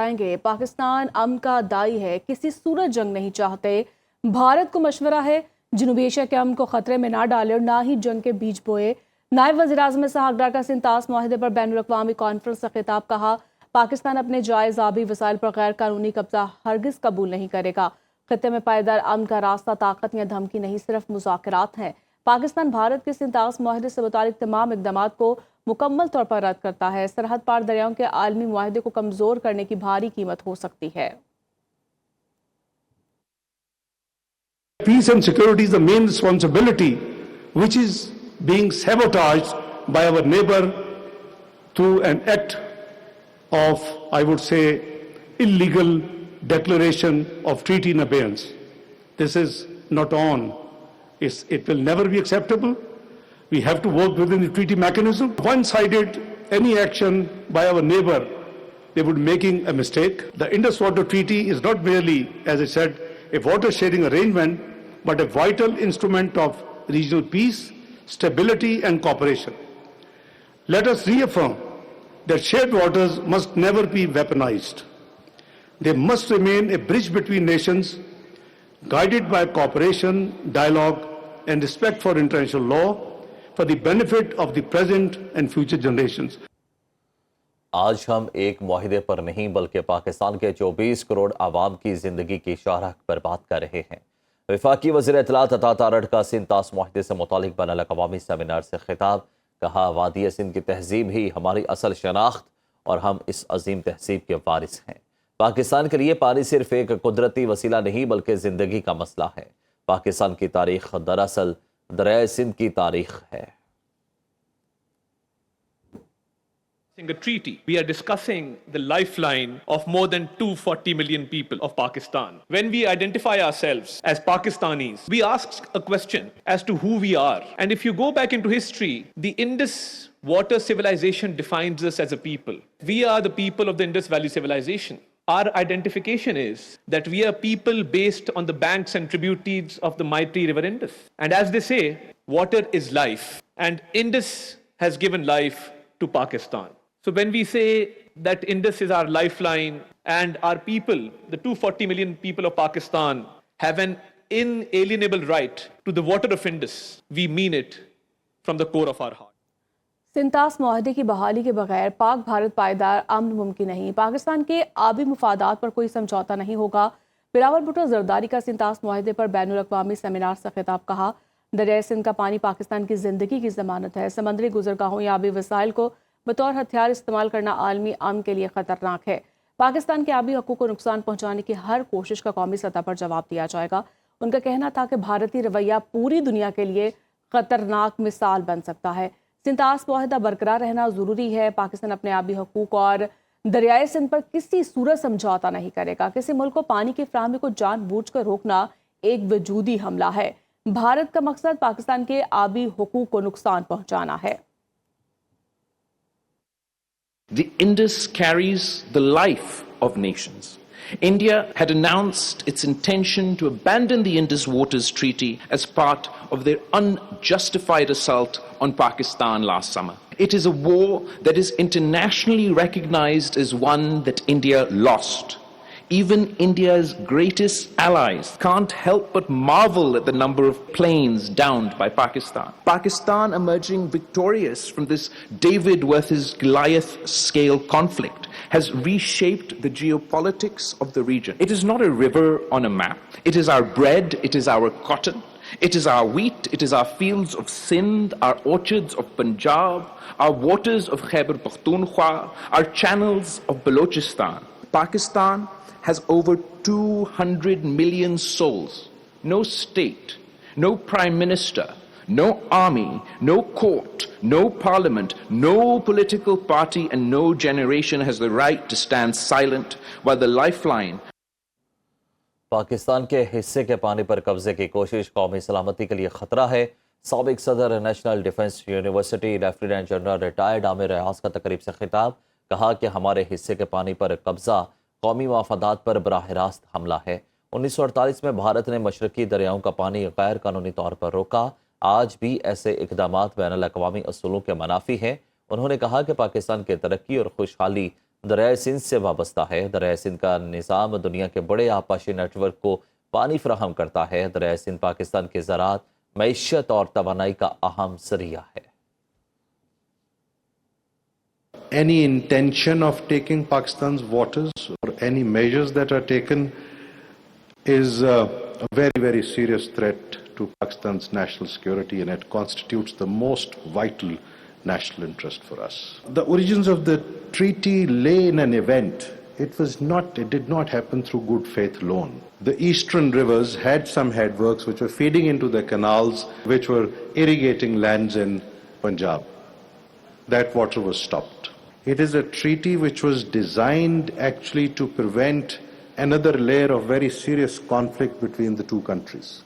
बताएंगे। पाकिस्तान अमन का दाई है, किसी सूरत जंग नहीं चाहते। भारत को मशवरा है जनूबी एशिया के अमन को खतरे में ना डाले और ना ही जंग के बीज बोए। नायब वज़ीर-ए-आज़म इसहाक डार का सिंतास माहिदे पर बैनुल-अक़वामी कॉन्फ्रेंस से खिताब। कहा, पाकिस्तान अपने जायज़ आबी वसाइल पर गैर कानूनी कब्जा हरगिज़ कबूल नहीं करेगा। खत्ते में पायदार अमन का रास्ता ताकत या धमकी नहीं, सिर्फ मुज़ाकरात हैं। पाकिस्तान भारत के सिंतास माहिदे से मुतालिक तमाम इक़दामात को मुकम्मल तौर पर रद्द करता है। सरहद पार दरियाओं के आलमी मुआहदे को कमज़ोर करने की भारी कीमत हो सकती है। Peace and security is the main responsibility, which is being sabotaged by our neighbor through an act of, I would say, illegal declaration of treaty in abeyance. This is not on. It will never be acceptable. We have to work within the treaty mechanism. One-sided, any action by our neighbor, they would be making a mistake. The Indus Water Treaty is not merely, as I said, a water-sharing arrangement, but a vital instrument of regional peace, stability and cooperation. Let us reaffirm that shared waters must never be weaponized. They must remain a bridge between nations, guided by cooperation, dialogue and respect for international law, for the benefit of the present and future generations. आज हम एक मुआहिदे पर नहीं बल्कि पाकिस्तान के 24 करोड़ आवाम की जिंदगी की शाहराह पर बात कर रहे हैं। वफाकी वज़ीर इत्तलात अता तारड़ का सिंतास मुआहिदे से मुतालिक बैनुल-अक़वामी सेमिनार से खिताब। कहा, वादी सिंध की तहजीब ही हमारी असल शनाख्त और हम इस अजीम तहजीब के वारिस हैं। पाकिस्तान के लिए पानी सिर्फ एक कुदरती वसीला नहीं बल्कि जिंदगी का मसला है। पाकिस्तान की तारीख दरअसल दरिया सिंध की तारीख है। A treaty, we are discussing the lifeline of more than 240 million people of Pakistan. When we identify ourselves as Pakistanis, we ask a question as to who we are. And if you go back into history, the Indus water civilization defines us as a people. We are the people of the Indus Valley civilization. Our identification is that we are people based on the banks and tributaries of the mighty river Indus. And as they say, water is life. And Indus has given life to Pakistan. So when we say that Indus is our lifeline and our people, the 240 million people of Pakistan, have an inalienable right to the water of Indus, we mean it from the core of our heart. सिंतास मुआहदे की बहाली के बगैर पाक भारत पायदार अमन मुमकिन नहीं। पाकिस्तान के आबी मुफादात पर कोई समझौता नहीं होगा। बिलावल भुट्टो जरदारी का सिंतास मुआहदे पर बैनुल-अक़वामी सेमिनार से खिताब। कहा, दरिया सिंध का पानी पाकिस्तान की जिंदगी की जमानत है। समंदरी गुजरगाहों या आबी वसाइल को बतौर हथियार इस्तेमाल करना आलमी अमन के लिए खतरनाक है। पाकिस्तान के आबी हकूक़ को नुकसान पहुँचाने की हर कोशिश का कौमी सतह पर जवाब दिया जाएगा। उनका कहना था कि भारतीय रवैया पूरी दुनिया के लिए खतरनाक मिसाल बन सकता है। सिंतास मुआहदा बरकरार रहना ज़रूरी है। पाकिस्तान अपने आबी हकूक़ और दरियाए सिंध पर किसी सूरत समझौता नहीं करेगा। किसी मुल्क को पानी की फ्राहमी को जानबूझकर रोकना एक वजूदी हमला है। भारत का मकसद पाकिस्तान के आबी हकूक़ को नुकसान पहुँचाना है। The Indus carries the life of nations. India had announced its intention to abandon the Indus Waters Treaty as part of their unjustified assault on Pakistan last summer. It is a war that is internationally recognized as one that India lost. Even India's greatest allies can't help but marvel at the number of planes downed by Pakistan. Pakistan emerging victorious from this David versus Goliath scale conflict has reshaped the geopolitics of the region. It is not a river on a map. It is our bread, it is our cotton, it is our wheat, it is our fields of Sindh, our orchards of Punjab, our waters of Khyber Pakhtunkhwa, our channels of Balochistan. Pakistan has over 200 million souls. No state, no prime minister, no army, no court, no parliament, no political party and no generation has the right to stand silent while the lifeline. Pakistan के हिस्से के पानी पर कब्जे की कोशिश कौमी सलामती के लिए खतरा है। साबिक सदर national defence university lieutenant general retired Aamir Riaz का तकरीब से खिताब। कहा कि हमारे हिस्से के पानी पर कब्जा कौमी मफादात पर बराह रास्त हमला है। 1948 में भारत ने मशरकी दरियाओं का पानी गैर कानूनी तौर पर रोका। आज भी ऐसे इक़दामात बैनुल-अक़वामी असूलों के मनाफी हैं। उन्होंने कहा कि पाकिस्तान की तरक्की और खुशहाली दरियाए सिंध से वाबस्ता है। दरियाए सिंध का निज़ाम दुनिया के बड़े आपाशी नेटवर्क को पानी फराहम करता है। दरियाए सिंध पाकिस्तान की ज़राअत, मईशत और तवानाई का अहम ज़रिया है। Any intention of taking Pakistan's waters or any measures that are taken is a very, very serious threat to Pakistan's national security, and it constitutes the most vital national interest for us. The origins of the treaty lay in an event. It did not happen through good faith alone. The eastern rivers had some headworks which were feeding into the canals which were irrigating lands in Punjab. That water was stopped. It is a treaty which was designed actually to prevent another layer of very serious conflict between the two countries.